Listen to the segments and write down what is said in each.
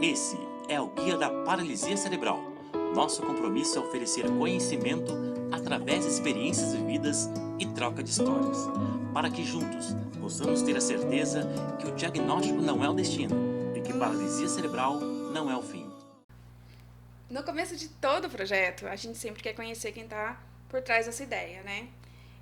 Esse é o Guia da Paralisia Cerebral. Nosso compromisso é oferecer conhecimento através de experiências vividas e troca de histórias, para que juntos possamos ter a certeza que o diagnóstico não é o destino e que paralisia cerebral não é o fim. No começo de todo o projeto, a gente sempre quer conhecer quem está por trás dessa ideia, né?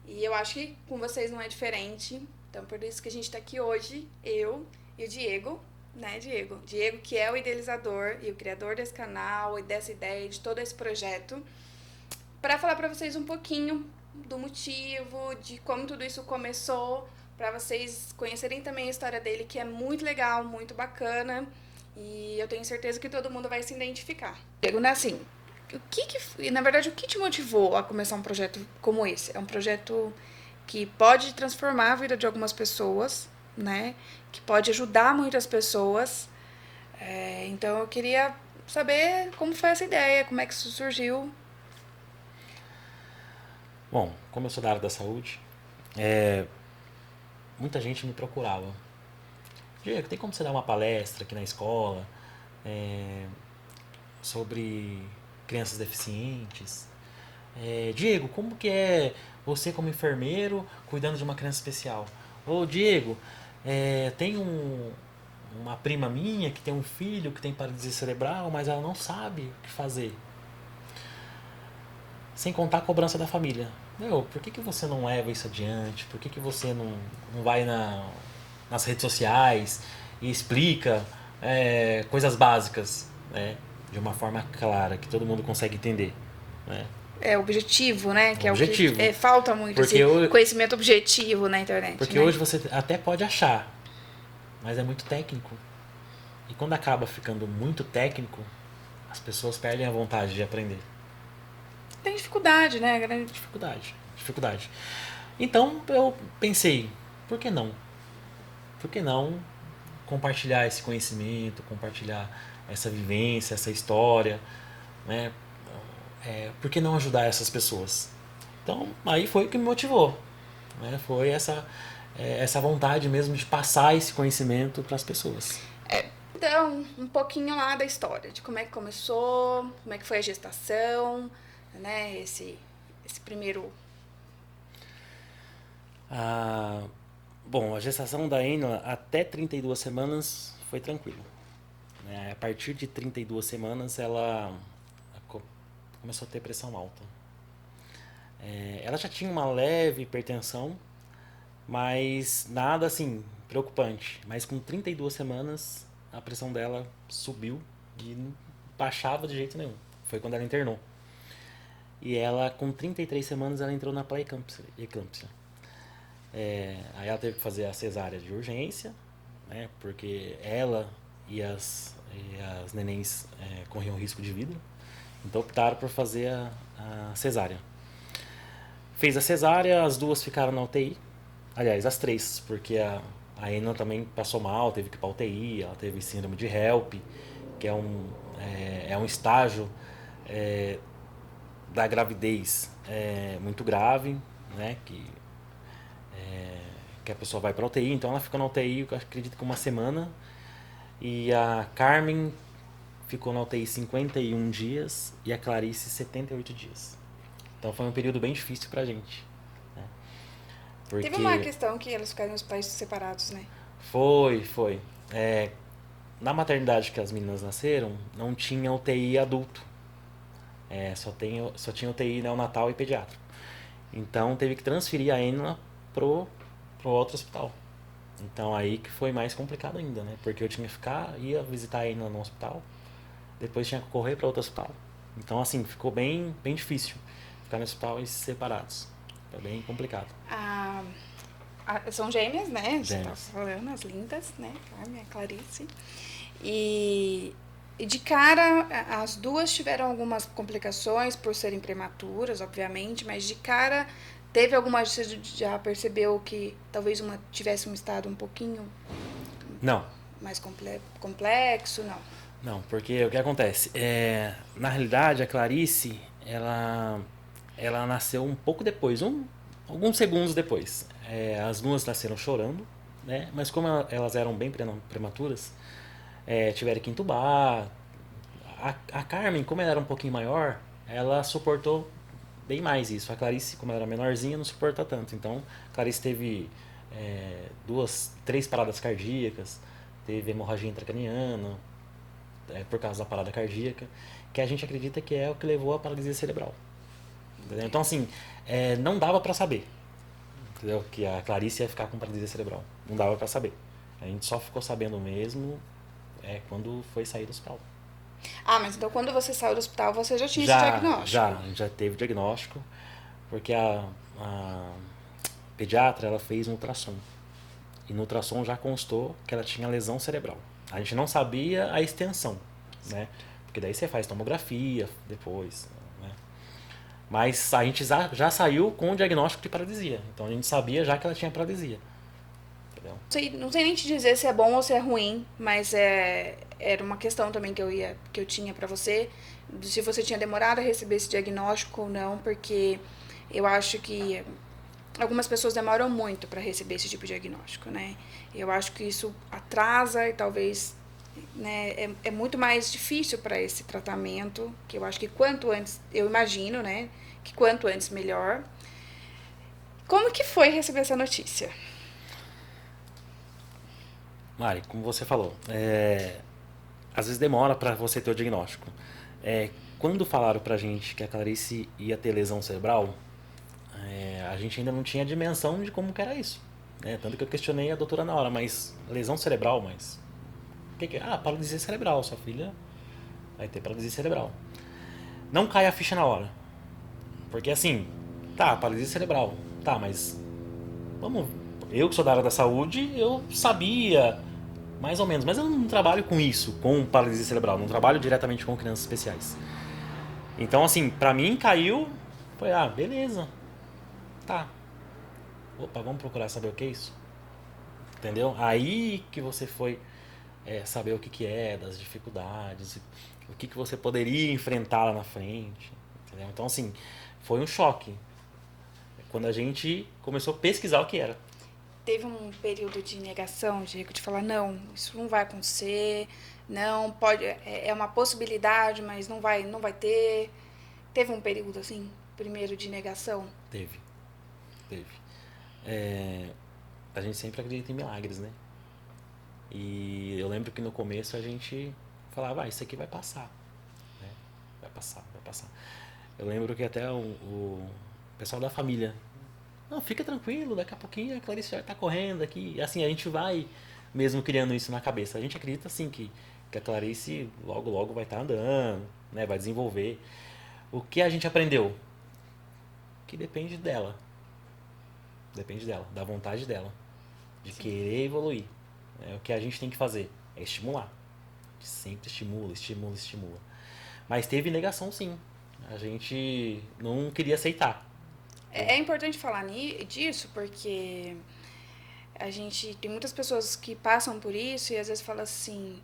E eu acho que com vocês não é diferente. Então, por isso que a gente está aqui hoje, eu e o Diego, né, Diego? Diego, que é o idealizador e o criador desse canal e dessa ideia, de todo esse projeto, para falar para vocês um pouquinho do motivo, de como tudo isso começou, para vocês conhecerem também a história dele, que é muito legal, muito bacana. E eu tenho certeza que todo mundo vai se identificar. Diego, né, assim, na verdade, o que te motivou a começar um projeto como esse? É um projeto que pode transformar a vida de algumas pessoas, né? Que pode ajudar muitas pessoas. Então, eu queria saber como foi essa ideia, como é que isso surgiu. Bom, como eu sou da área da saúde, muita gente me procurava. Diego, tem como você dar uma palestra aqui na escola sobre crianças deficientes? Diego, como que é você como enfermeiro cuidando de uma criança especial? Ô Diego, tem uma prima minha que tem um filho que tem paralisia cerebral, mas ela não sabe o que fazer. Sem contar a cobrança da família. Meu, por que você não leva isso adiante? Por que você não vai nas redes sociais e explica coisas básicas, né? De uma forma clara, que todo mundo consegue entender, né? É objetivo, né? Que é o Objetivo. que falta muito, Porque esse conhecimento objetivo na internet. Porque né? hoje você até pode achar, mas é muito técnico. E quando acaba ficando muito técnico, as pessoas perdem a vontade de aprender. Tem dificuldade, né? Grande Dificuldade. Então eu pensei, por que não? Por que não compartilhar esse conhecimento, compartilhar essa vivência, essa história, né? Por que não ajudar essas pessoas? Então aí foi o que me motivou, né? Foi essa vontade mesmo de passar esse conhecimento para as pessoas. Então, um pouquinho lá da história, de como é que começou, como é que foi a gestação, né? Esse primeiro. Bom, a gestação da Enla até 32 semanas foi tranquilo. A partir de 32 semanas ela começou a ter pressão alta. Ela já tinha uma leve hipertensão, mas nada assim preocupante. Mas com 32 semanas a pressão dela subiu e não baixava de jeito nenhum. Foi quando ela internou. E ela, com 33 semanas, ela entrou na pré-eclâmpsia. Aí ela teve que fazer a cesárea de urgência, né, porque ela e as nenéns corriam risco de vida. Então optaram por fazer a cesárea. Fez a cesárea, as duas ficaram na UTI. Aliás, as três, porque a Enna também passou mal, teve que ir para UTI, ela teve síndrome de HELP, que é um estágio da gravidez muito grave, né, que a pessoa vai para UTI. Então ela ficou na UTI, eu acredito que uma semana, e a Carmen ficou na UTI 51 dias e a Clarice 78 dias. Então foi um período bem difícil pra gente, né? Porque... Teve uma questão que elas ficaram os pais separados, né? Foi. Na maternidade que as meninas nasceram, não tinha UTI adulto. Só tinha UTI neonatal e pediátrico. Então teve que transferir a Enla pro outro hospital. Então aí que foi mais complicado ainda, né? Porque eu tinha que ia visitar a Enla no hospital, depois tinha que correr para outro hospital. Então assim, ficou bem difícil ficar nos hospitais separados. Foi bem complicado. São gêmeas, né? Gêmeas. Você tá falando, as lindas, né? Carmen e Clarice. E de cara, as duas tiveram algumas complicações por serem prematuras, obviamente, mas de cara teve alguma. Você já percebeu que talvez uma tivesse um estado um pouquinho. Não. Mais complexo? Não. Não, porque o que acontece? Na realidade, a Clarice, ela nasceu um pouco depois, alguns segundos depois. As duas nasceram chorando, né? Mas como elas eram bem prematuras, tiveram que entubar. A Carmen, como ela era um pouquinho maior, ela suportou bem mais isso. A Clarice, como ela era menorzinha, não suporta tanto. Então, a Clarice teve 3 paradas cardíacas, teve hemorragia intracraniana, por causa da parada cardíaca, que a gente acredita que é o que levou à paralisia cerebral. Entendeu? Então, assim, não dava pra saber, entendeu? Que a Clarice ia ficar com paralisia cerebral. Não dava pra saber. A gente só ficou sabendo mesmo quando foi sair do hospital. Ah, mas então quando você saiu do hospital, você já tinha esse diagnóstico? Já teve diagnóstico, porque a pediatra ela fez um ultrassom. E no ultrassom já constou que ela tinha lesão cerebral. A gente não sabia a extensão, né? Porque daí você faz tomografia depois, né? Mas a gente já saiu com o diagnóstico de paralisia. Então a gente sabia já que ela tinha paralisia. Entendeu? Não sei nem te dizer se é bom ou se é ruim, mas era uma questão também que eu tinha pra você, se você tinha demorado a receber esse diagnóstico ou não, porque eu acho que algumas pessoas demoram muito para receber esse tipo de diagnóstico, né? Eu acho que isso atrasa e talvez, né, é muito mais difícil para esse tratamento, que eu acho que quanto antes, eu imagino, né, que quanto antes melhor. Como que foi receber essa notícia? Mari, como você falou, às vezes demora para você ter o diagnóstico. Quando falaram pra gente que a Clarice ia ter lesão cerebral, a gente ainda não tinha dimensão de como que era isso. Né? Tanto que eu questionei a doutora na hora, mas lesão cerebral, mas... O que é? Ah, paralisia cerebral, sua filha vai ter paralisia cerebral. Não cai a ficha na hora. Porque assim, tá, paralisia cerebral. Tá, mas... Vamos... Eu que sou da área da saúde, eu sabia mais ou menos, mas eu não trabalho com isso, com paralisia cerebral, não trabalho diretamente com crianças especiais. Então, assim, pra mim caiu, foi, beleza, tá. Opa, vamos procurar saber o que é isso? Entendeu? Aí que você foi saber o que, que é, das dificuldades, o que, que você poderia enfrentar lá na frente. Entendeu? Então, assim, foi um choque. Quando a gente começou a pesquisar o que era. Teve um período de negação, de falar, não, isso não vai acontecer, não, pode, é uma possibilidade, mas não vai ter. Teve um período, assim, primeiro de negação? Teve. A gente sempre acredita em milagres, né? E eu lembro que no começo a gente falava, isso aqui vai passar. Né? Vai passar. Eu lembro que até o pessoal da família, não, fica tranquilo, daqui a pouquinho a Clarice já tá correndo aqui. E assim, a gente vai mesmo criando isso na cabeça. A gente acredita assim que a Clarice logo logo vai estar andando, né? Vai desenvolver. O que a gente aprendeu? Que depende dela. Depende dela, da vontade dela. De querer evoluir. O que a gente tem que fazer é estimular. A gente sempre estimula. Mas teve negação sim. A gente não queria aceitar. É importante falar disso, porque a gente tem muitas pessoas que passam por isso e às vezes falam assim,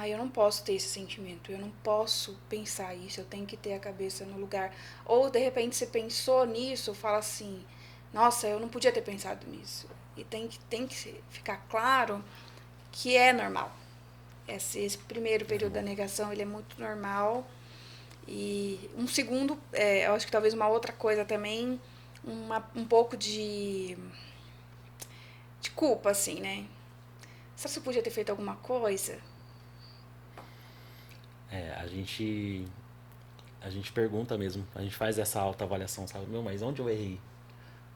eu não posso ter esse sentimento, eu não posso pensar isso, eu tenho que ter a cabeça no lugar. Ou de repente você pensou nisso, fala assim, nossa, eu não podia ter pensado nisso. E tem que ficar claro que é normal. Esse primeiro período da negação, ele é muito normal. E um segundo, eu acho que talvez uma outra coisa também, um pouco de culpa, assim, né? Será que você podia ter feito alguma coisa? A gente pergunta mesmo, a gente faz essa autoavaliação, sabe? Mas onde eu errei?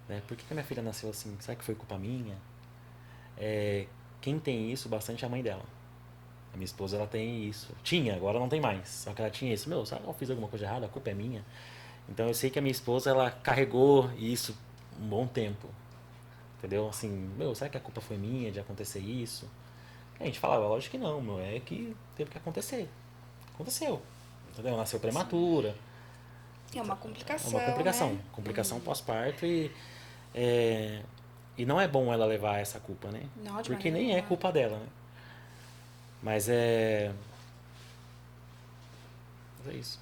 Né? Por que minha filha nasceu assim? Será que foi culpa minha? Quem tem isso bastante é a mãe dela. A minha esposa, ela tem isso. Tinha, agora não tem mais. Só que ela tinha isso. Será que eu fiz alguma coisa errada? A culpa é minha. Então eu sei que a minha esposa, ela carregou isso um bom tempo. Entendeu? Assim, será que a culpa foi minha de acontecer isso? A gente falava, lógico que não, é que teve que acontecer. Aconteceu. Entendeu? Nasceu prematura. É uma complicação, É uma complicação. né? Complicação pós-parto e não é bom ela levar essa culpa, né? Não, de porque maneira nem é nenhuma. culpa dela, né? Mas é isso.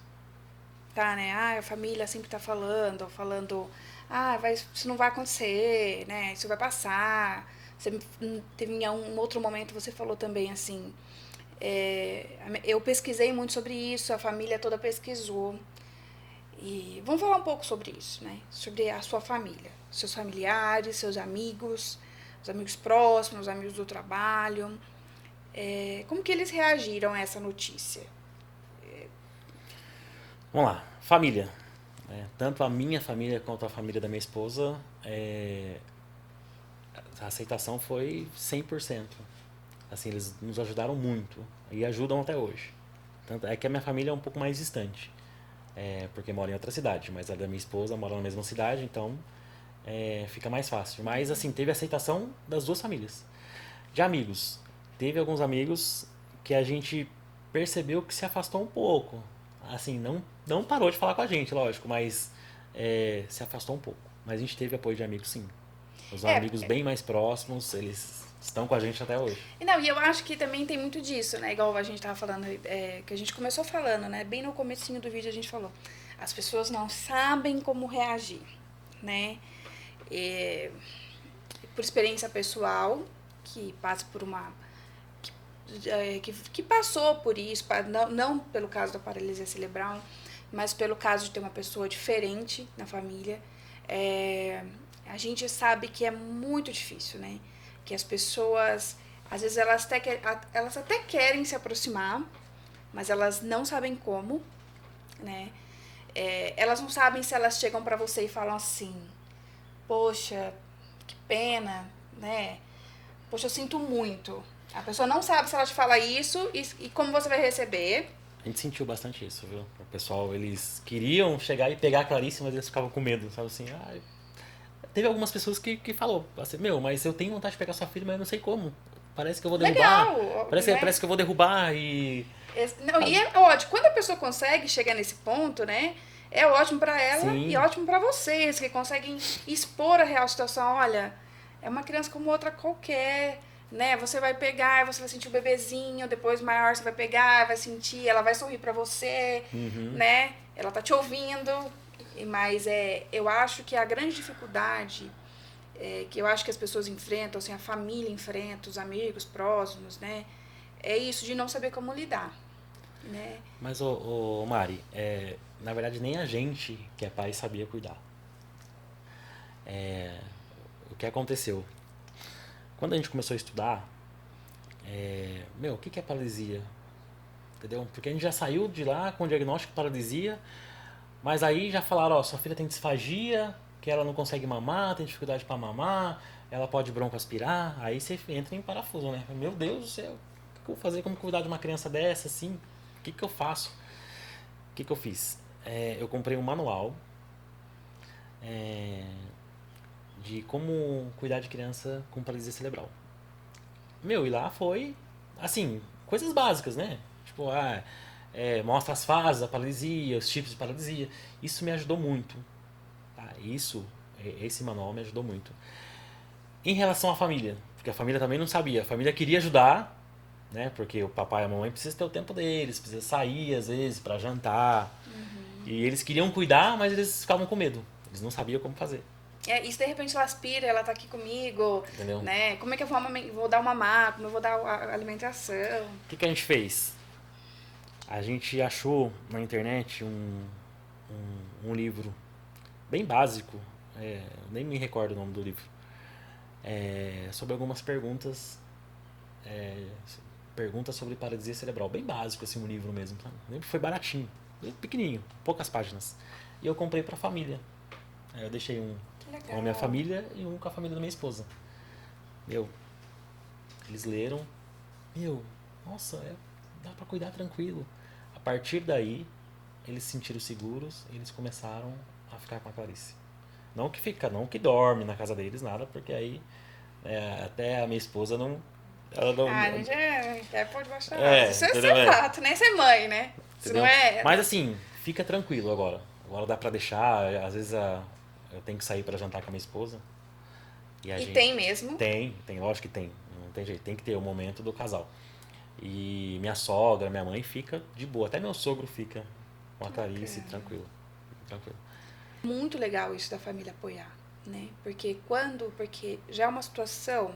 Tá, né? A família sempre tá falando, isso não vai acontecer, né? Isso vai passar. Teve em um outro momento, você falou também assim, Eu pesquisei muito sobre isso, a família toda pesquisou. E vamos falar um pouco sobre isso, né? Sobre a sua família, seus familiares, seus amigos, os amigos próximos, os amigos do trabalho. Como que eles reagiram a essa notícia? Vamos lá, família. Tanto a minha família quanto a família da minha esposa, a aceitação foi 100%. Assim, eles nos ajudaram muito e ajudam até hoje. Tanto é que a minha família é um pouco mais distante, porque mora em outra cidade, mas a da minha esposa mora na mesma cidade, então fica mais fácil. Mas assim, teve aceitação das duas famílias. De amigos, teve alguns amigos que a gente percebeu que se afastou um pouco. Assim, não parou de falar com a gente, lógico, mas se afastou um pouco. Mas a gente teve apoio de amigos, sim. Os amigos bem mais próximos, eles estão com a gente até hoje. Não, e eu acho que também tem muito disso, né? Igual a gente tava falando, que a gente começou falando, né? Bem no comecinho do vídeo a gente falou. As pessoas não sabem como reagir, né? Por experiência pessoal, que passa por uma... Que passou por isso, não pelo caso da paralisia cerebral, mas pelo caso de ter uma pessoa diferente na família, a gente sabe que é muito difícil, né? Que as pessoas, às vezes elas até querem se aproximar, mas elas não sabem como, né? Elas não sabem se elas chegam pra você e falam assim, poxa, que pena, né? Poxa, eu sinto muito. A pessoa não sabe se ela te fala isso e como você vai receber. A gente sentiu bastante isso, viu? O pessoal, eles queriam chegar e pegar a Clarice, mas eles ficavam com medo, sabe assim? Teve algumas pessoas que falou assim, mas eu tenho vontade de pegar sua filha, mas eu não sei como. Parece que eu vou derrubar. Legal, Parece né? que eu vou derrubar e... Não, e é ótimo. Quando a pessoa consegue chegar nesse ponto, né? É ótimo pra ela Sim. e ótimo pra vocês, que conseguem expor a real situação. Olha, é uma criança como outra qualquer, né? Você vai pegar, você vai sentir o bebezinho, depois maior você vai pegar, vai sentir, ela vai sorrir pra você, né? Ela tá te ouvindo. Mas eu acho que a grande dificuldade que eu acho que as pessoas enfrentam, assim, a família enfrenta, os amigos próximos, né? É isso de não saber como lidar, né? Mas, ô Mari, na verdade nem a gente que é pai sabia cuidar. O que aconteceu? Quando a gente começou a estudar, o que é paralisia? Entendeu? Porque a gente já saiu de lá com o diagnóstico de paralisia, mas aí já falaram, sua filha tem disfagia, que ela não consegue mamar, tem dificuldade para mamar, ela pode broncoaspirar, aí você entra em parafuso, né? Meu Deus do céu, o que eu vou fazer? Como cuidar de uma criança dessa, assim? O que eu faço? O que eu fiz? Eu comprei um manual de como cuidar de criança com paralisia cerebral. E lá foi, assim, coisas básicas, né? Tipo, mostra as fases da paralisia, os tipos de paralisia. Isso me ajudou muito. Tá? Esse manual me ajudou muito. Em relação à família, porque a família também não sabia. A família queria ajudar, né? Porque o papai e a mamãe precisam ter o tempo deles, precisam sair às vezes para jantar. E eles queriam cuidar, mas eles ficavam com medo. Eles não sabiam como fazer. E se de repente ela aspira, ela tá aqui comigo, Entendeu? né? Como é que eu vou dar o mamar, como eu vou dar a alimentação? O que a gente fez? A gente achou na internet um livro bem básico, nem me recordo o nome do livro, sobre algumas perguntas, perguntas sobre paralisia cerebral, bem básico assim, um livro mesmo, sabe? O livro foi baratinho, bem pequenininho, poucas páginas, e eu comprei para a família. Eu deixei um com a minha família e um com a família da minha esposa. Eles leram, nossa, dá para cuidar tranquilo. A partir daí, eles se sentiram seguros, eles começaram a ficar com a Clarice. Não que dorme na casa deles, nada, porque aí até a minha esposa não... Ela não a gente pode baixar. Isso entendeu? É fato, né? Isso é mãe, né? Isso não é... Mas assim, fica tranquilo agora. Agora dá pra deixar, às vezes eu tenho que sair pra jantar com a minha esposa. E tem mesmo? Tem, lógico que tem. Não tem jeito, tem que ter o momento do casal. E minha sogra, minha mãe fica de boa. Até meu sogro fica com a Clarice, tranquilo. Muito legal isso da família apoiar, né? Porque já é uma situação...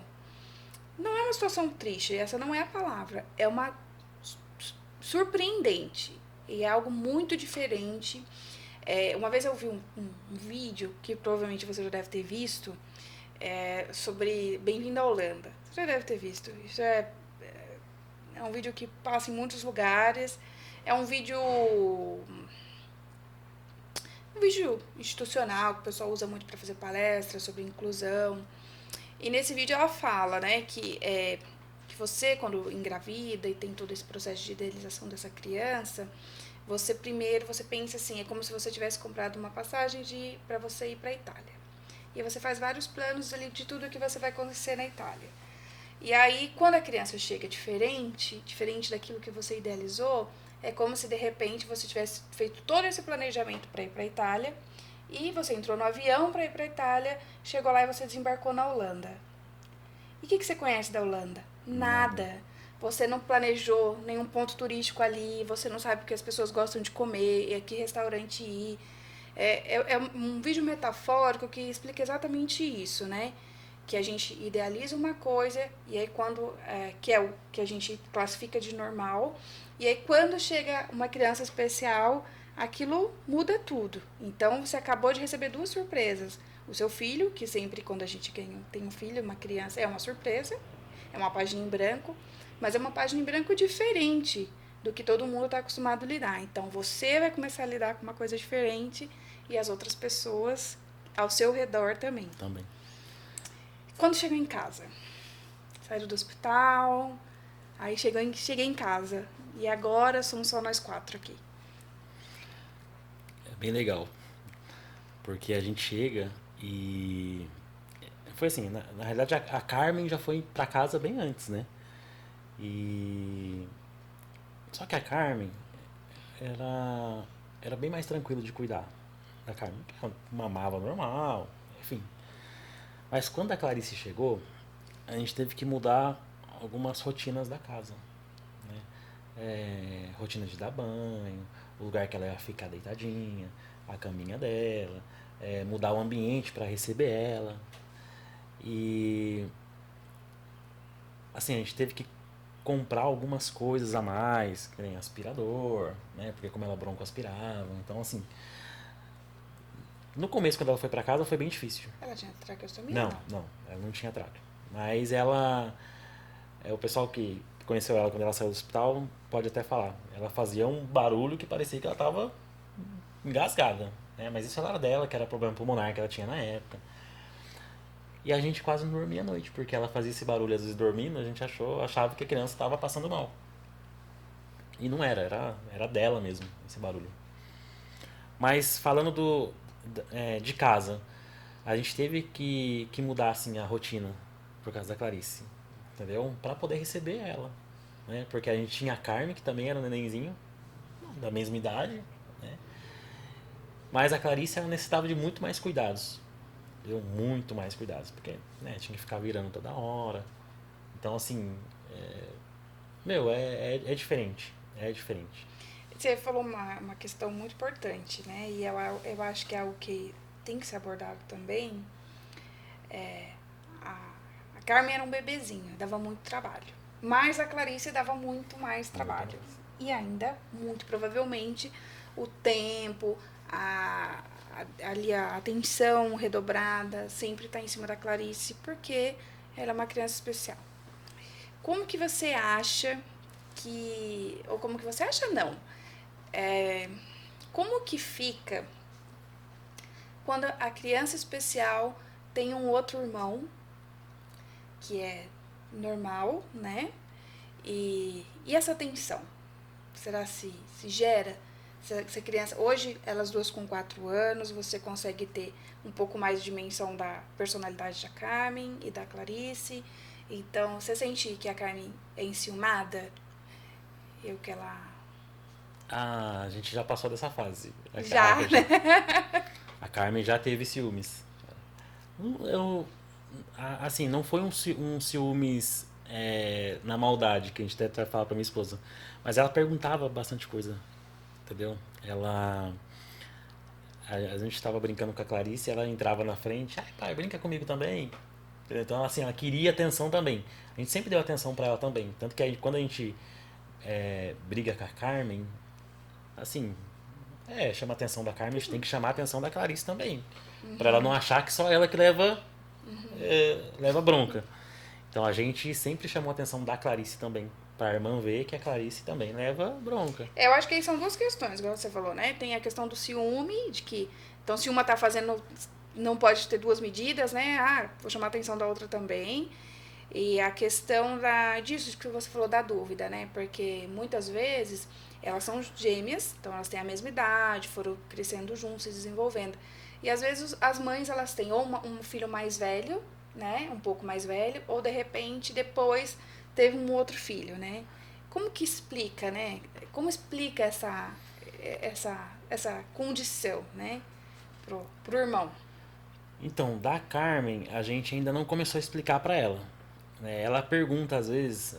Não é uma situação triste, essa não é a palavra. É uma surpreendente. E é algo muito diferente. Uma vez eu vi um vídeo, que provavelmente você já deve ter visto, sobre Bem-vindo à Holanda. Você já deve ter visto. Isso é um vídeo que passa em muitos lugares. É um vídeo institucional que o pessoal usa muito para fazer palestras sobre inclusão. E nesse vídeo ela fala, né, que você, quando engravida e tem todo esse processo de idealização dessa criança, você pensa assim, é como se você tivesse comprado uma passagem para você ir para a Itália. E você faz vários planos ali de tudo que você vai conhecer na Itália. E aí, quando a criança chega diferente daquilo que você idealizou, é como se de repente você tivesse feito todo esse planejamento para ir para a Itália e você entrou no avião para ir para a Itália, chegou lá e você desembarcou na Holanda. E o que você conhece da Holanda? Nada. Você não planejou nenhum ponto turístico ali, você não sabe o que as pessoas gostam de comer, a que restaurante ir. É um vídeo metafórico que explica exatamente isso, né? Que a gente idealiza uma coisa, e aí que é o que a gente classifica de normal, e aí quando chega uma criança especial, aquilo muda tudo. Então você acabou de receber 2 surpresas. O seu filho, que sempre quando a gente tem um filho, uma criança, é uma surpresa, é uma página em branco, mas é uma página em branco diferente do que todo mundo está acostumado a lidar. Então você vai começar a lidar com uma coisa diferente e as outras pessoas ao seu redor também. Quando chegou em casa, saíram do hospital, aí cheguei em casa e agora somos só nós 4 aqui. É bem legal, porque a gente chega e foi assim, na realidade a Carmen já foi pra casa bem antes, né? E só que a Carmen era bem mais tranquila de cuidar da Carmen. Ela mamava normal, enfim. Mas quando a Clarice chegou, a gente teve que mudar algumas rotinas da casa, né? Rotina de dar banho, o lugar que ela ia ficar deitadinha, a caminha dela, mudar o ambiente para receber ela. E assim, a gente teve que comprar algumas coisas a mais, que nem aspirador, né? Porque como ela broncoaspirava, então assim, no começo quando ela foi pra casa foi bem difícil. Ela tinha traqueostomia? Não, ela não tinha traque. Mas o pessoal que conheceu ela quando ela saiu do hospital pode até falar. Ela fazia um barulho que parecia que ela tava engasgada, né? Mas isso era dela, que era problema pulmonar que ela tinha na época. E a gente quase não dormia à noite, porque ela fazia esse barulho às vezes dormindo, a gente achava que a criança estava passando mal. E não era dela mesmo, esse barulho. Mas falando de casa, a gente teve que mudar assim, a rotina por causa da Clarice, entendeu? Para poder receber ela, né? Porque a gente tinha a Carmen, que também era um nenenzinho, da mesma idade, né? Mas a Clarice ela necessitava de muito mais cuidados. Deu muito mais cuidados, porque né, tinha que ficar virando toda hora. Então, assim, é diferente. É diferente. Você falou uma questão muito importante, né? E eu acho que é algo que tem que ser abordado também. A Carmen era um bebezinho, dava muito trabalho. Mas a Clarice dava muito mais trabalho. E ainda, muito provavelmente, o tempo, a atenção redobrada sempre está em cima da Clarice, porque ela é uma criança especial. Como que você acha ou como que você acha não, como que fica quando a criança especial tem um outro irmão que é normal, né? E essa tensão, será se gera? Se a criança, hoje elas duas com 4 anos, você consegue ter um pouco mais de dimensão da personalidade da Carmen e da Clarice. Então, você sente que a Carmen é enciumada? A gente já passou dessa fase. A Carmen já teve ciúmes. Assim, não foi um ciúmes na maldade, que a gente até fala pra minha esposa. Mas ela perguntava bastante coisa. Entendeu? A gente estava brincando com a Clarice, ela entrava na frente, pai, brinca comigo também. Entendeu? Então, assim, ela queria atenção também. A gente sempre deu atenção para ela também. Tanto que aí, quando a gente briga com a Carmen, assim, chama a atenção da Carmen, a gente tem que chamar a atenção da Clarice também. Pra ela não achar que só ela que leva bronca. Então a gente sempre chamou a atenção da Clarice também. Pra irmã ver que a Clarice também leva bronca. Eu acho que aí são duas questões, igual você falou, né? Tem a questão do ciúme, de que, então, se uma tá fazendo, não pode ter duas medidas, né? Ah, vou chamar a atenção da outra também. E a questão disso que você falou da dúvida, né? Porque muitas vezes elas são gêmeas, então elas têm a mesma idade, foram crescendo juntos, se desenvolvendo. E às vezes as mães, elas têm ou um filho mais velho, né? Um pouco mais velho, ou de repente depois teve um outro filho, né? Como que explica, né? Como explica essa condição, né? Pro irmão. Então, da Carmen, a gente ainda não começou a explicar pra ela. Né? Ela pergunta às vezes,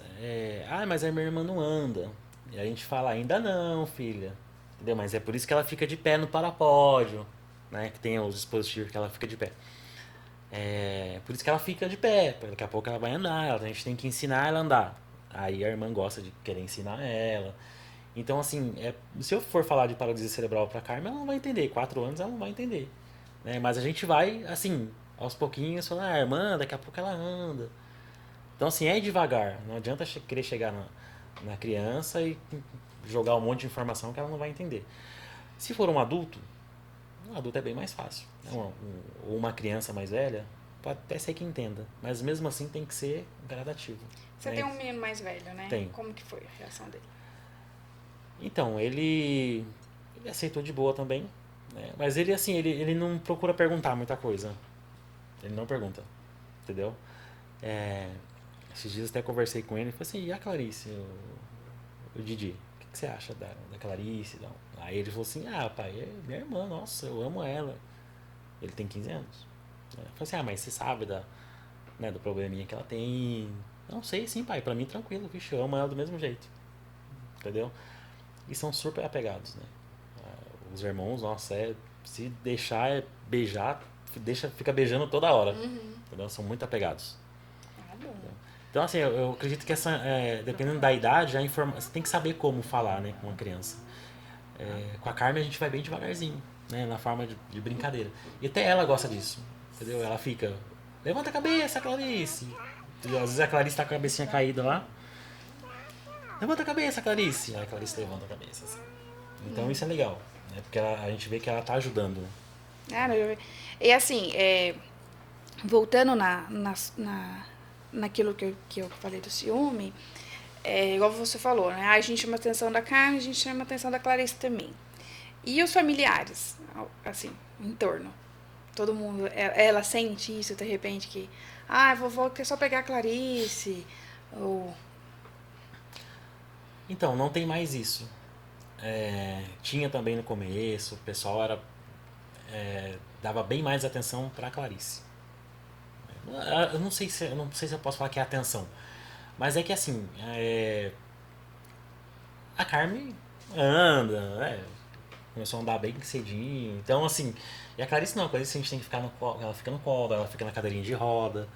mas a minha irmã não anda. E a gente fala, ainda não, filha. Entendeu? Mas é por isso que ela fica de pé no parapódio, né? Que tem os dispositivos que ela fica de pé. Por isso que ela fica de pé. Daqui a pouco ela vai andar, a gente tem que ensinar ela a andar. Aí a irmã gosta de querer ensinar ela. Então, assim, se eu for falar de paralisia cerebral pra Carmen, ela não vai entender. 4 anos ela não vai entender. Né? Mas a gente vai, assim, aos pouquinhos, falando, irmã, daqui a pouco ela anda. Então, assim, é devagar. Não adianta querer chegar na criança e jogar um monte de informação que ela não vai entender. Se for um adulto é bem mais fácil. Né? Ou uma criança mais velha, pode até ser que entenda. Mas mesmo assim tem que ser gradativo. Você né? tem um menino mais velho, né? Tem. Como que foi a reação dele? Então, ele aceitou de boa também. Né? Mas ele, assim, ele não procura perguntar muita coisa. Ele não pergunta. Entendeu? Esses dias até conversei com ele e falei assim, e a Clarice, o Didi, o que você acha da Clarice? Não. Aí ele falou assim, pai, é minha irmã, nossa, eu amo ela. Ele tem 15 anos. Eu falei assim, mas você sabe do probleminha que ela tem? Não sei, sim, pai, pra mim tranquilo, vixe, eu amo ela do mesmo jeito. Entendeu? E são super apegados, né? Os irmãos, nossa, se deixar beijar, fica beijando toda hora. Entendeu? São muito apegados. Bom. Então, assim, eu acredito que dependendo da idade, você tem que saber como falar, né, com uma criança. Com a Carmen a gente vai bem devagarzinho, né, na forma de brincadeira. E até ela gosta disso, entendeu? Ela fica, levanta a cabeça, Clarice. Às vezes a Clarice tá com a cabecinha caída lá. Levanta a cabeça, Clarice. Aí a Clarice levanta a cabeça. Assim. Então isso é legal, né, porque a gente vê que ela tá ajudando. E assim, voltando naquilo que eu falei do ciúme, igual você falou, né? A gente chama atenção da Carmen, a gente chama atenção da Clarice também. E os familiares, assim, em torno? Todo mundo, ela sente isso de repente que, a vovó quer só pegar a Clarice, ou... Então, não tem mais isso. Tinha também no começo, o pessoal dava bem mais atenção pra Clarice. Eu não sei se eu posso falar que é atenção. Mas é que assim, a Carmen anda, começou a andar bem cedinho. Então assim, e a Clarice não, a Clarice a gente tem que ficar no colo, ela fica no colo, ela fica na cadeirinha de roda,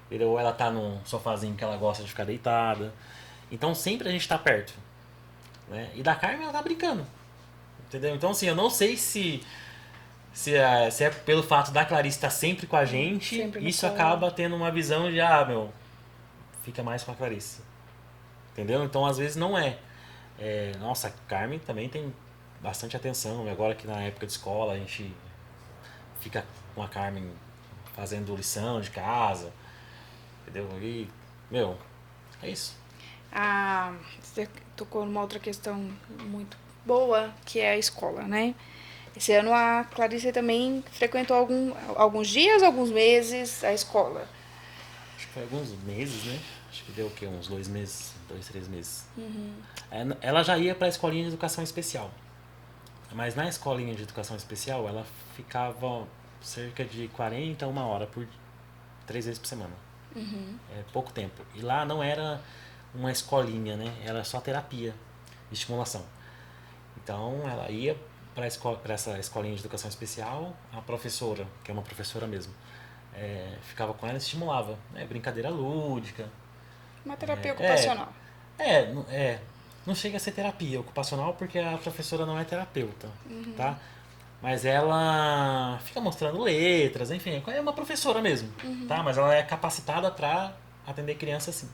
ou ela tá num sofazinho que ela gosta de ficar deitada. Então sempre a gente tá perto. Né? E da Carmen ela tá brincando. Entendeu? Então assim, eu não sei se é pelo fato da Clarice estar sempre com a gente, isso acaba tendo uma visão de, fica mais com a Clarice. Entendeu? Então, às vezes, não é. Nossa, a Carmen também tem bastante atenção. E agora que na época de escola a gente fica com a Carmen fazendo lição de casa. Entendeu? E, é isso. Você tocou numa outra questão muito boa, que é a escola, né? Esse ano a Clarice também frequentou alguns dias, alguns meses a escola. Acho que foi alguns meses, né? Acho que deu o quê? Uns 2 meses, 2, 3 meses. Ela já ia para a escolinha de educação especial. Mas na escolinha de educação especial, ela ficava cerca de 40 a 1 hora por 3 vezes por semana. É pouco tempo. E lá não era uma escolinha, né? Era só terapia, estimulação. Então ela ia para essa escolinha de educação especial, a professora, que é uma professora mesmo, ficava com ela e estimulava, né? Brincadeira lúdica. Uma terapia ocupacional. não chega a ser terapia ocupacional porque a professora não é terapeuta, tá? Mas ela fica mostrando letras, enfim, é uma professora mesmo, tá? Mas ela é capacitada para atender criança assim.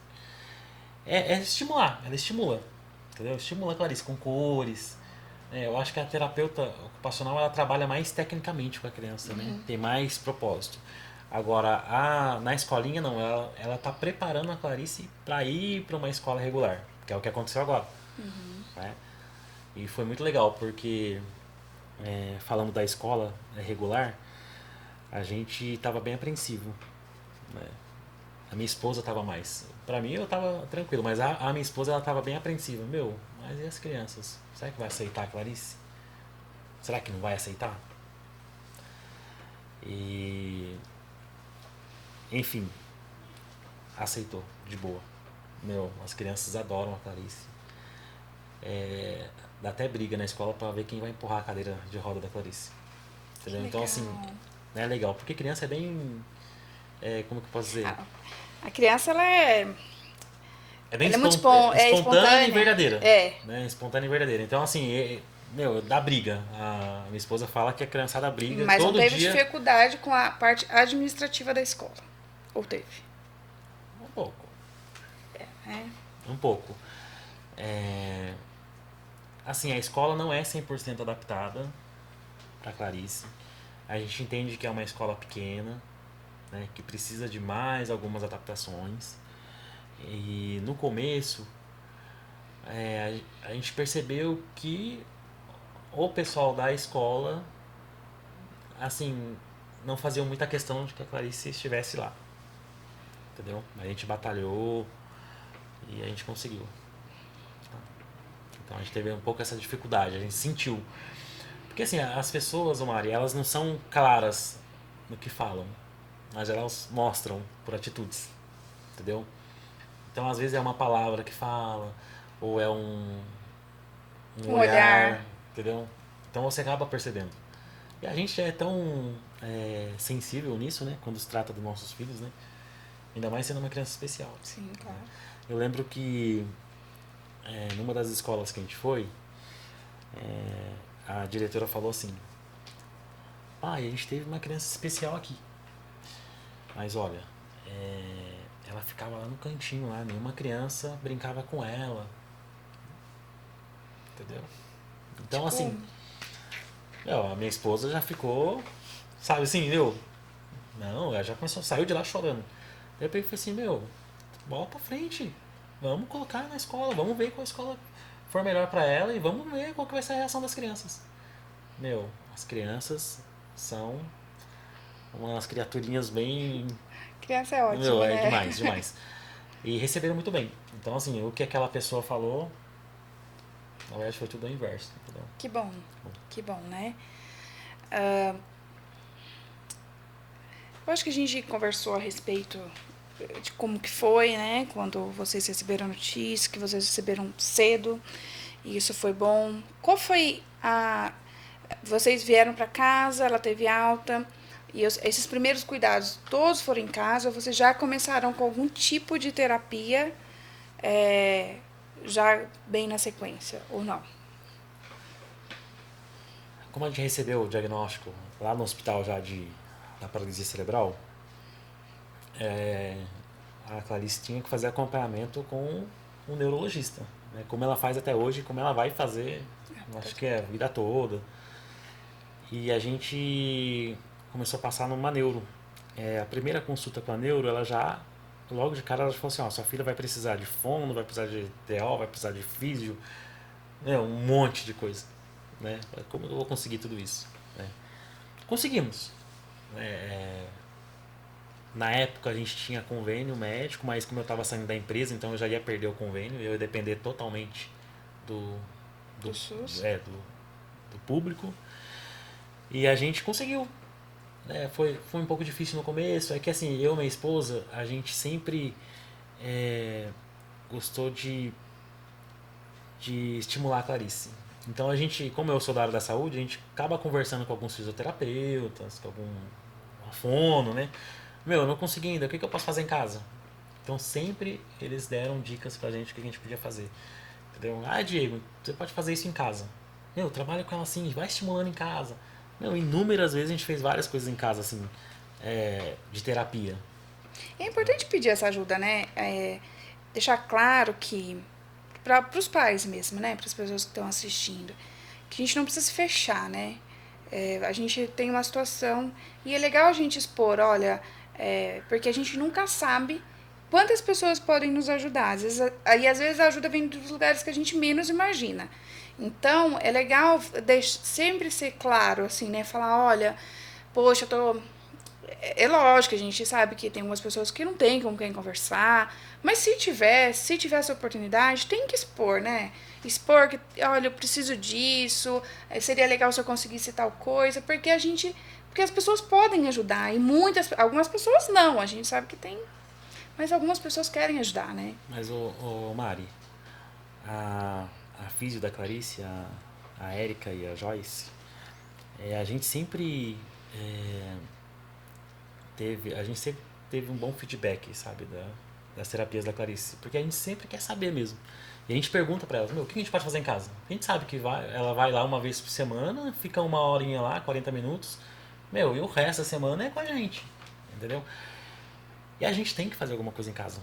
É estimular, ela estimula, entendeu? Estimula a Clarice com cores. Eu acho que a terapeuta ocupacional ela trabalha mais tecnicamente com a criança, né? Tem mais propósito. Agora, na escolinha não, ela tá preparando a Clarice para ir para uma escola regular, que é o que aconteceu agora. Né? E foi muito legal, porque falando da escola regular, a gente tava bem apreensivo. Né? A minha esposa tava mais. Pra mim eu tava tranquilo, mas a minha esposa ela tava bem apreensiva. Meu, mas e as crianças? Será que vai aceitar a Clarice? Será que não vai aceitar? E. Enfim, aceitou, de boa. Meu, as crianças adoram a Clarice. Dá até briga na escola pra ver quem vai empurrar a cadeira de roda da Clarice. Entendeu? Então, assim, é legal. Porque criança é bem. Como que eu posso dizer? A criança, ela é bem ela é muito espontânea e verdadeira. É. Né? Espontânea e verdadeira. Então, assim, meu, dá briga. A minha esposa fala que a criançada briga Mas todo não teve dia. dificuldade com a parte administrativa da escola. Ou teve? Um pouco. É. Um pouco. Assim, a escola não é 100% adaptada para Clarice. A gente entende que é uma escola pequena, né, que precisa de mais algumas adaptações. E no começo, a gente percebeu que o pessoal da escola, assim, não fazia muita questão de que a Clarice estivesse lá. Entendeu? A gente batalhou e a gente conseguiu. Então a gente teve um pouco essa dificuldade, a gente sentiu. Porque assim, as pessoas, Mari, elas não são claras no que falam, mas elas mostram por atitudes, entendeu? Então às vezes é uma palavra que fala, ou é um olhar, entendeu? Então você acaba percebendo. E a gente é tão sensível nisso, né? Quando se trata dos nossos filhos, né? Ainda mais sendo uma criança especial. Sim, claro. Eu lembro que numa das escolas que a gente foi, a diretora falou assim: pai, a gente teve uma criança especial aqui. Mas olha, ela ficava lá no cantinho, lá, nenhuma criança brincava com ela. Entendeu? Então, assim, a minha esposa já ficou, sabe assim, não, ela já começou, saiu de lá chorando. Daí eu peguei e falei assim, bola pra frente, vamos colocar na escola, vamos ver qual escola for melhor pra ela e vamos ver qual que vai ser a reação das crianças. As crianças são umas criaturinhas bem... Criança é ótima, é né? demais, demais. E receberam muito bem. Então, assim, o que aquela pessoa falou, na verdade foi tudo ao inverso. Entendeu? Que bom, né? Eu acho que a gente conversou a respeito de como que foi, né? Quando vocês receberam a notícia, que vocês receberam cedo, e isso foi bom. Qual foi Vocês vieram para casa, ela teve alta, e esses primeiros cuidados todos foram em casa, ou vocês já começaram com algum tipo de terapia já bem na sequência, ou não? Como a gente recebeu o diagnóstico lá no hospital já da paralisia cerebral, a Clarice tinha que fazer acompanhamento com um neurologista, né? Como ela faz até hoje, como ela vai fazer, acho que a vida toda. E a gente começou a passar numa neuro. A primeira consulta com a neuro, ela já, logo de cara, ela falou assim, sua filha vai precisar de fono, vai precisar de TO, vai precisar de físio, um monte de coisa. Né? Como eu vou conseguir tudo isso? Né? Conseguimos. Na época a gente tinha convênio médico, mas como eu estava saindo da empresa, então eu já ia perder o convênio, eu ia depender totalmente do SUS. Do público. E a gente conseguiu. Foi um pouco difícil no começo. É que assim, eu e minha esposa, a gente sempre gostou de estimular a Clarice. Então a gente, como eu sou da área da saúde, a gente acaba conversando com alguns fisioterapeutas, com algum fono, né? Eu não consegui ainda, o que eu posso fazer em casa? Então sempre eles deram dicas pra gente o que a gente podia fazer. Entendeu? Ah, Diego, você pode fazer isso em casa. Meu, trabalha com ela assim, vai estimulando em casa. Meu, inúmeras vezes a gente fez várias coisas em casa, assim, de terapia. É importante pedir essa ajuda, né? Deixar claro que, para os pais mesmo, né? Para as pessoas que estão assistindo, que a gente não precisa se fechar, né? A gente tem uma situação e é legal a gente expor, olha, porque a gente nunca sabe quantas pessoas podem nos ajudar. Às vezes a ajuda vem dos lugares que a gente menos imagina. Então, é legal sempre ser claro, assim, né? Falar, olha, poxa, eu tô. É lógico, a gente sabe que tem algumas pessoas que não tem com quem conversar, mas se tiver essa oportunidade, tem que expor, né? Expor que, olha, eu preciso disso, seria legal se eu conseguisse tal coisa, porque as pessoas podem ajudar, e algumas pessoas não, a gente sabe que tem, mas algumas pessoas querem ajudar, né? Mas, Mari, a, a físio da Clarice, a Érica e a Joyce, a gente sempre teve um bom feedback, sabe, das terapias da Clarice, porque a gente sempre quer saber mesmo. E a gente pergunta pra elas, meu, o que a gente pode fazer em casa? A gente sabe que ela vai lá uma vez por semana, fica uma horinha lá, 40 minutos, meu, e o resto da semana é com a gente, entendeu? E a gente tem que fazer alguma coisa em casa.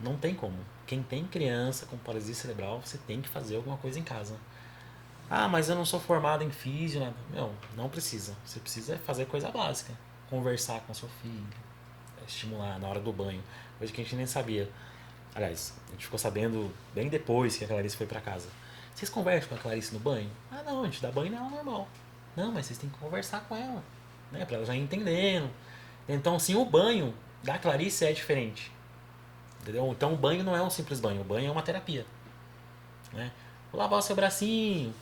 Não tem como. Quem tem criança com paralisia cerebral, você tem que fazer alguma coisa em casa. Ah, mas eu não sou formado em físio, nada. Não precisa. Você precisa fazer coisa básica. Conversar com seu filho, estimular na hora do banho. Coisa que a gente nem sabia. Aliás, a gente ficou sabendo bem depois que a Clarice foi pra casa. Vocês conversam com a Clarice no banho? Ah, não, a gente dá banho nela normal. Não, mas vocês têm que conversar com ela, né? Pra ela já ir entendendo. Então, assim, o banho da Clarice é diferente. Entendeu? Então, o banho não é um simples banho. O banho é uma terapia. Né? Vou lavar o seu bracinho.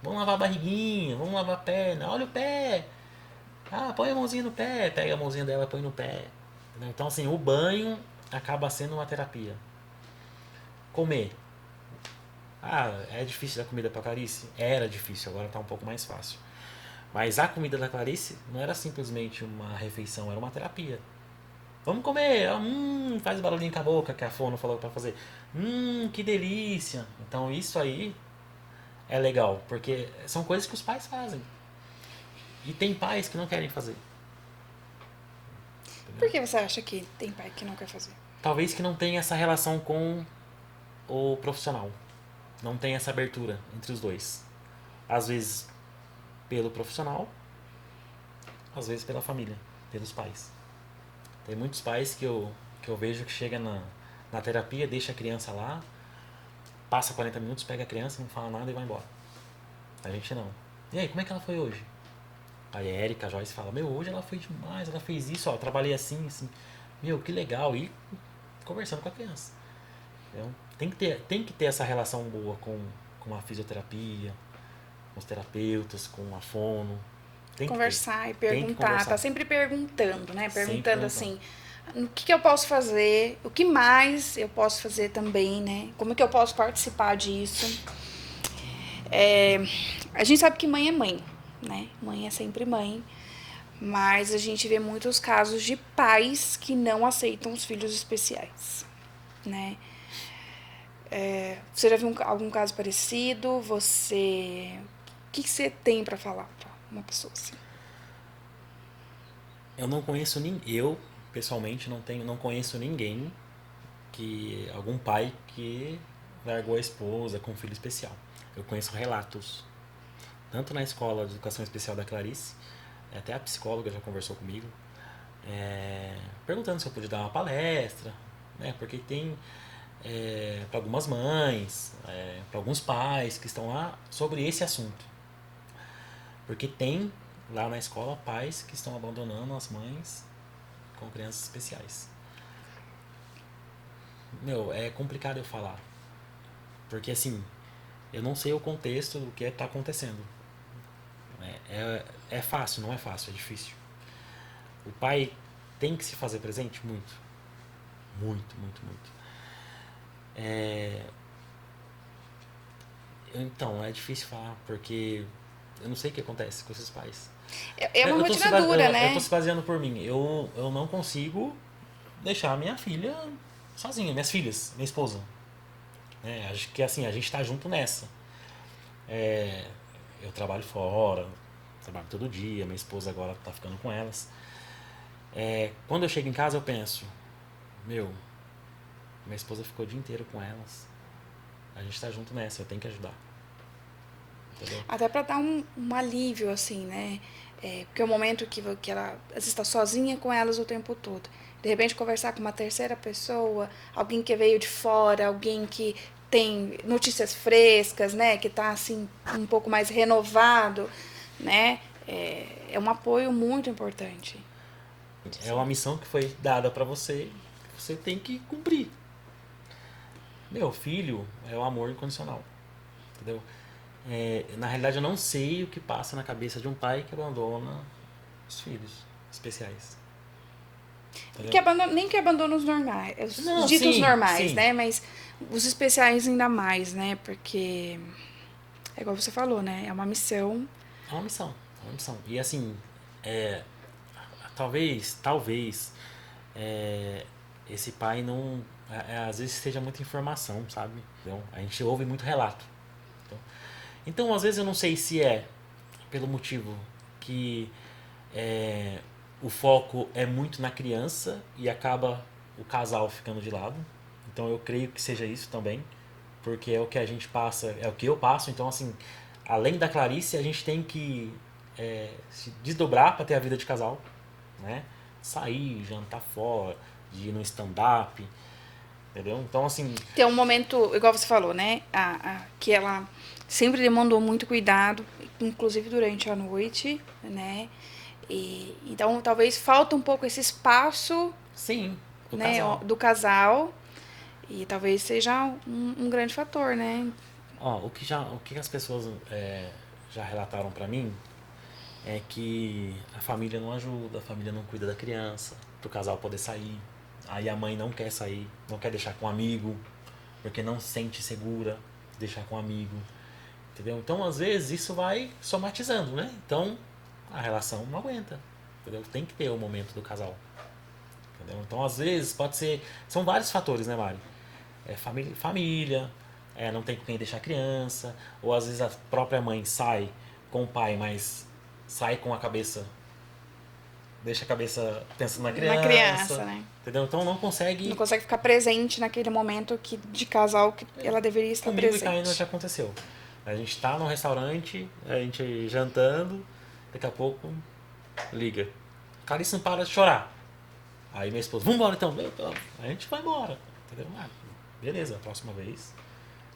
Vamos lavar a barriguinha. Vamos lavar a perna. Olha o pé. Ah, põe a mãozinha no pé. Pega a mãozinha dela e põe no pé. Entendeu? Então, assim, o banho acaba sendo uma terapia. Comer. Ah, é difícil dar comida pra Clarice? Era difícil, agora tá um pouco mais fácil. Mas a comida da Clarice não era simplesmente uma refeição, era uma terapia. Vamos comer, faz barulhinho com a boca que a fono falou pra fazer. Que delícia. Então isso aí é legal, porque são coisas que os pais fazem. E tem pais que não querem fazer. Entendeu? Por que você acha que tem pai que não quer fazer? Talvez que não tenha essa relação com o profissional. Não tem essa abertura entre os dois. Às vezes pelo profissional, às vezes pela família, pelos pais. Tem muitos pais que eu vejo que chega na terapia, deixa a criança lá, passa 40 minutos, pega a criança, não fala nada e vai embora. A gente não. E aí, como é que ela foi hoje? Aí a Érica, a Joyce fala, meu, hoje ela foi demais, ela fez isso, ó, eu trabalhei assim, assim. Meu, que legal. E conversando com a criança. Entendeu? Tem que ter essa relação boa com a fisioterapia, com os terapeutas, com a fono. Tem Conversar e Tem que perguntar, conversar. tá sempre perguntando, né? Sempre Perguntando assim, o que eu posso fazer, o que mais eu posso fazer também, né? Como que eu posso participar disso? A gente sabe que mãe é mãe, né? Mãe é sempre mãe, mas a gente vê muitos casos de pais que não aceitam os filhos especiais, né? Você já viu algum caso parecido? O que você tem pra falar pra uma pessoa assim? Eu não conheço eu pessoalmente não conheço ninguém algum pai que largou a esposa com um filho especial. Eu conheço relatos, tanto na escola de educação especial da Clarice, até a psicóloga já conversou comigo, perguntando se eu podia dar uma palestra, né? Porque tem para algumas mães, para alguns pais que estão lá sobre esse assunto. Porque tem lá na escola pais que estão abandonando as mães com crianças especiais. Meu, é complicado eu falar. Porque assim, eu não sei o contexto do que está acontecendo. É fácil, não é fácil, é difícil. O pai tem que se fazer presente? Muito. Muito, muito, muito. Então, é difícil falar, porque eu não sei o que acontece com esses pais. É uma rotina dura, né? Eu tô se baseando por mim. Eu não consigo deixar minha filha sozinha, minhas filhas, minha esposa. né? Acho que assim, a gente está junto nessa. Eu trabalho fora, trabalho todo dia, minha esposa agora tá ficando com elas. Quando eu chego em casa eu penso, meu, minha esposa ficou o dia inteiro com elas. A gente tá junto nessa, eu tenho que ajudar. Entendeu? Até para dar um alívio, assim, né? Porque é o momento que ela às vezes está sozinha com elas o tempo todo. De repente, conversar com uma terceira pessoa, alguém que veio de fora, alguém que tem notícias frescas, né? Que está, assim, um pouco mais renovado, né? É um apoio muito importante. É uma missão que foi dada pra você, que você tem que cumprir. Meu filho é o amor incondicional, entendeu? Na realidade, eu não sei o que passa na cabeça de um pai que abandona os filhos especiais. Entendeu? Nem que abandona os normais, Não, os ditos sim, normais, sim. né? Mas os especiais ainda mais, né? Porque é igual você falou, né? É uma missão. É uma missão, é uma missão. E assim, é, talvez, esse pai não, às vezes esteja muita informação, sabe? Então, a gente ouve muito relato. Então, às vezes eu não sei se é pelo motivo que o foco é muito na criança e acaba o casal ficando de lado. Então eu creio que seja isso também, porque é o que a gente passa, é o que eu passo. Então, assim, além da Clarice, a gente tem que se desdobrar para ter a vida de casal, né? Sair, jantar fora, de ir no stand-up, entendeu? Então, assim, Tem um momento, igual você falou, né? Que ela sempre demandou muito cuidado, inclusive durante a noite, né? Então, talvez falta um pouco esse espaço, sim, do né, casal. do casal. E talvez seja um grande fator, né? Ó, o que as pessoas já relataram pra mim é que a família não ajuda, a família não cuida da criança, pro casal poder sair. Aí a mãe não quer sair, não quer deixar com um amigo, porque não se sente segura de deixar com um amigo. Entendeu? Então, às vezes, isso vai somatizando, né? Então, a relação não aguenta. Entendeu? Tem que ter o momento do casal. Entendeu? Então, às vezes, pode ser. São vários fatores, né, Mari? Família, não tem com quem deixar a criança, ou às vezes a própria mãe sai com o pai, mas sai com a cabeça, deixa a cabeça pensando na Na criança, criança, né? entendeu? Então não Não consegue. consegue ficar presente naquele momento de casal que ela deveria estar Comigo e Caína presente. já aconteceu. A gente tá num restaurante, a gente jantando, daqui a pouco liga. Clarice não para de chorar. Aí minha esposa, vambora então. A gente vai embora. Entendeu? Beleza, a próxima vez.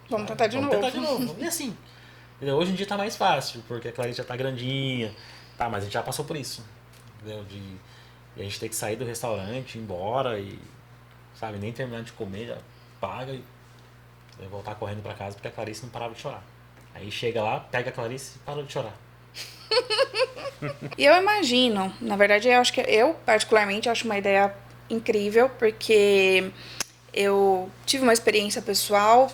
Vamos tentar de Vamos novo. tentar de novo. E assim, entendeu? Hoje em dia tá mais fácil, porque a Clarice já tá grandinha. Tá, mas a gente já passou por isso. Entendeu? E a gente tem que sair do restaurante, ir embora e, sabe, nem terminar de comer, já paga e voltar correndo pra casa porque a Clarice não parava de chorar. Aí chega lá, pega a Clarice e parou de chorar. E eu imagino, na verdade, eu particularmente acho uma ideia incrível, porque eu tive uma experiência pessoal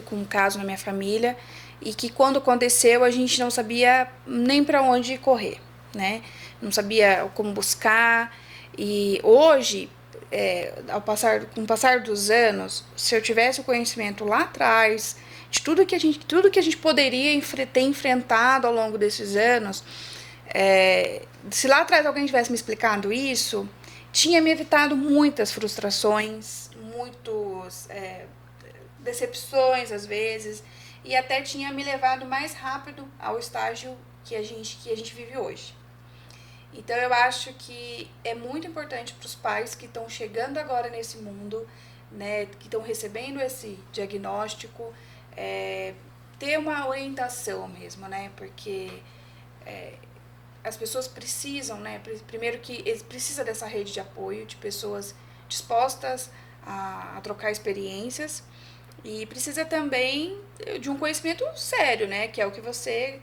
com um caso na minha família, e que quando aconteceu a gente não sabia nem para onde correr, né? Não sabia como buscar. E hoje, com o passar dos anos, se eu tivesse o conhecimento lá atrás de tudo que a gente poderia ter enfrentado ao longo desses anos, se lá atrás alguém tivesse me explicado isso, tinha me evitado muitas frustrações, muitas decepções às vezes, e até tinha me levado mais rápido ao estágio que a gente vive hoje. Então eu acho que é muito importante para os pais que estão chegando agora nesse mundo, né, que estão recebendo esse diagnóstico, ter uma orientação mesmo, né, porque as pessoas precisam, né, primeiro que precisa dessa rede de apoio, de pessoas dispostas a trocar experiências, e precisa também de um conhecimento sério, né, que é o que você,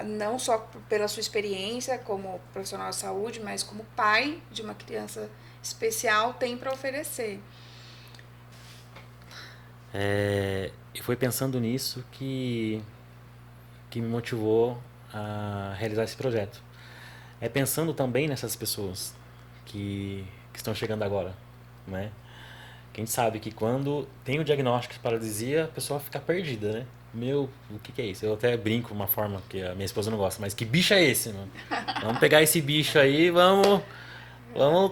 não só pela sua experiência como profissional de saúde, mas como pai de uma criança especial, tem para oferecer. E foi pensando nisso que me motivou a realizar esse projeto. É pensando também nessas pessoas que estão chegando agora, né? Que a gente sabe que quando tem o diagnóstico de paralisia, a pessoa fica perdida, né? Meu, o que é isso? Eu até brinco uma forma que a minha esposa não gosta, mas que bicho é esse, mano? Vamos pegar esse bicho aí, vamos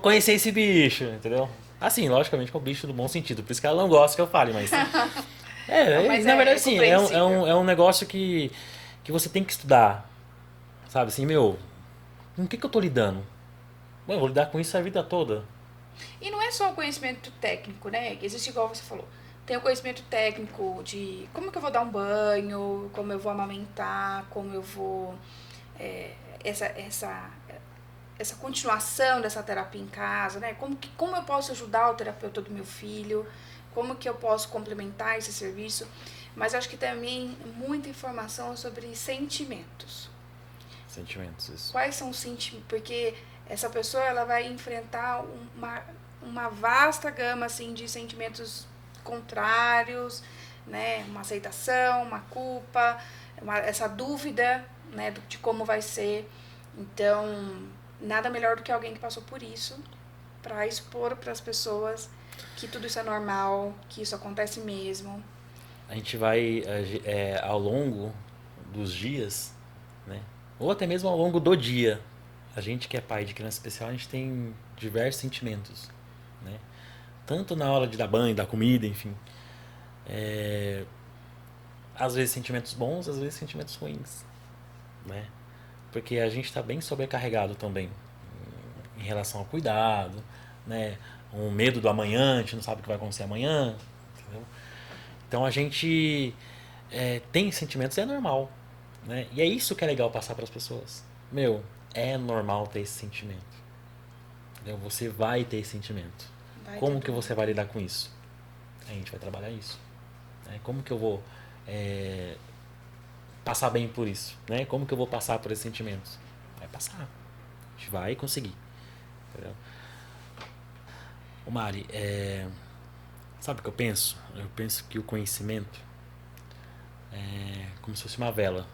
conhecer esse bicho, entendeu? Assim, logicamente com o bicho do bom sentido, por isso que ela não gosta que eu fale, mas... Mas na verdade, sim, é compreensível. um negócio que você tem que estudar, sabe? Assim, meu, com o que eu tô lidando? Bom, eu vou lidar com isso a vida toda. E não é só o conhecimento técnico, né? Que existe, igual você falou. Tem o conhecimento técnico de como que eu vou dar um banho, como eu vou amamentar, como eu vou... é, essa, essa, essa continuação dessa terapia em casa, né? Como eu posso ajudar o terapeuta do meu filho, como que eu posso complementar esse serviço. Mas acho que também muita informação sobre sentimentos. Sentimentos, isso. Quais são os sentimentos? Porque essa pessoa ela vai enfrentar uma vasta gama assim, de sentimentos contrários, né? Uma aceitação, uma culpa, essa dúvida, né? De como vai ser. Então, nada melhor do que alguém que passou por isso para expor para as pessoas que tudo isso é normal, que isso acontece mesmo. A gente vai, ao longo dos dias, né? Ou até mesmo ao longo do dia, a gente que é pai de criança especial, a gente tem diversos sentimentos, né? Tanto na hora de dar banho, dar comida, enfim. Às vezes sentimentos bons, às vezes sentimentos ruins, né? Porque a gente está bem sobrecarregado também em relação ao cuidado, né? Um medo do amanhã, a gente não sabe o que vai acontecer amanhã, entendeu? Então a gente tem sentimentos, é normal, né? E é isso que é legal passar para as pessoas. Meu, é normal ter esse sentimento. Entendeu? Você vai ter esse sentimento. Como que você vai lidar com isso? A gente vai trabalhar isso. Né? Como que eu vou passar bem por isso? Né? Como que eu vou passar por esses sentimentos? Vai passar. A gente vai conseguir. Entendeu? Ô Mari, sabe o que eu penso? Eu penso que o conhecimento é como se fosse uma vela,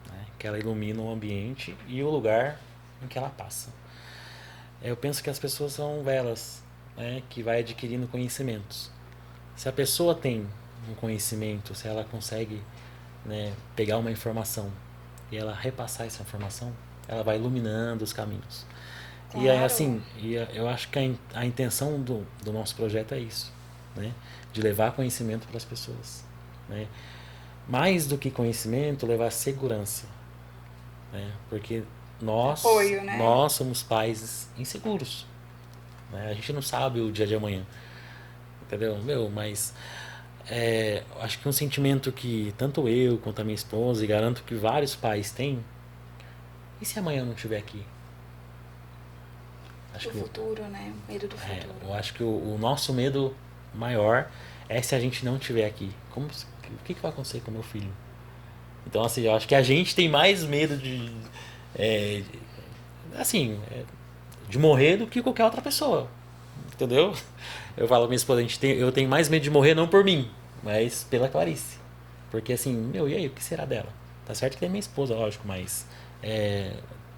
né? Que ela ilumina o ambiente e o lugar em que ela passa. Eu penso que as pessoas são velas, né? Que vai adquirindo conhecimentos. Se a pessoa tem um conhecimento, se ela consegue, né, pegar uma informação e ela repassar essa informação, ela vai iluminando os caminhos. Claro. E assim, eu acho que a intenção do nosso projeto é isso, né? De levar conhecimento para as pessoas, né? Mais do que conhecimento, levar segurança, né? Porque Apoio, né? nós somos pais inseguros, né? A gente não sabe o dia de amanhã, entendeu? Mas acho que um sentimento que tanto eu quanto a minha esposa, e garanto que vários pais têm, e se amanhã eu não estiver aqui? Do futuro, né? Medo do futuro. Eu acho que o nosso medo maior é se a gente não estiver aqui. O que vai acontecer com o meu filho? Então, assim, eu acho que a gente tem mais medo de morrer do que qualquer outra pessoa. Entendeu? Eu falo pra minha esposa, eu tenho mais medo de morrer não por mim, mas pela Clarice. Porque assim, e aí, o que será dela? Tá certo que tem minha esposa, lógico, mas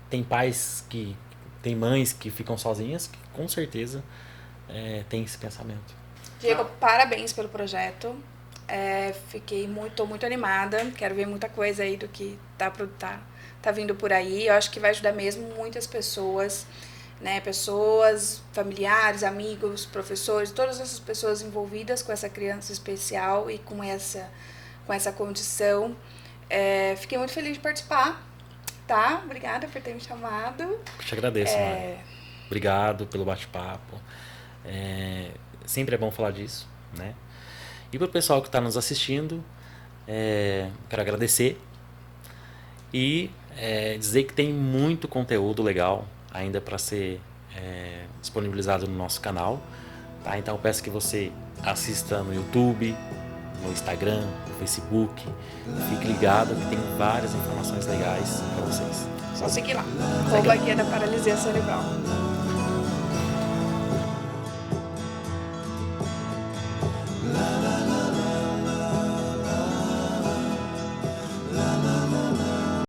tem pais tem mães que ficam sozinhas que com certeza tem esse pensamento. Diego, parabéns pelo projeto. Tô muito animada. Quero ver muita coisa aí do que tá vindo por aí. Eu acho que vai ajudar mesmo muitas pessoas, né? Pessoas, familiares, amigos, professores, todas essas pessoas envolvidas com essa criança especial e com essa condição. Fiquei muito feliz de participar. Tá? Obrigada por ter me chamado. Eu te agradeço, Mari. Obrigado pelo bate-papo. Sempre é bom falar disso, né? E para o pessoal que está nos assistindo, quero agradecer e dizer que tem muito conteúdo legal ainda para ser disponibilizado no nosso canal, tá? Então eu peço que você assista no YouTube, no Instagram, no Facebook. Fique ligado que tem várias informações legais para vocês. Só seguir lá. Guia da Paralisia Cerebral.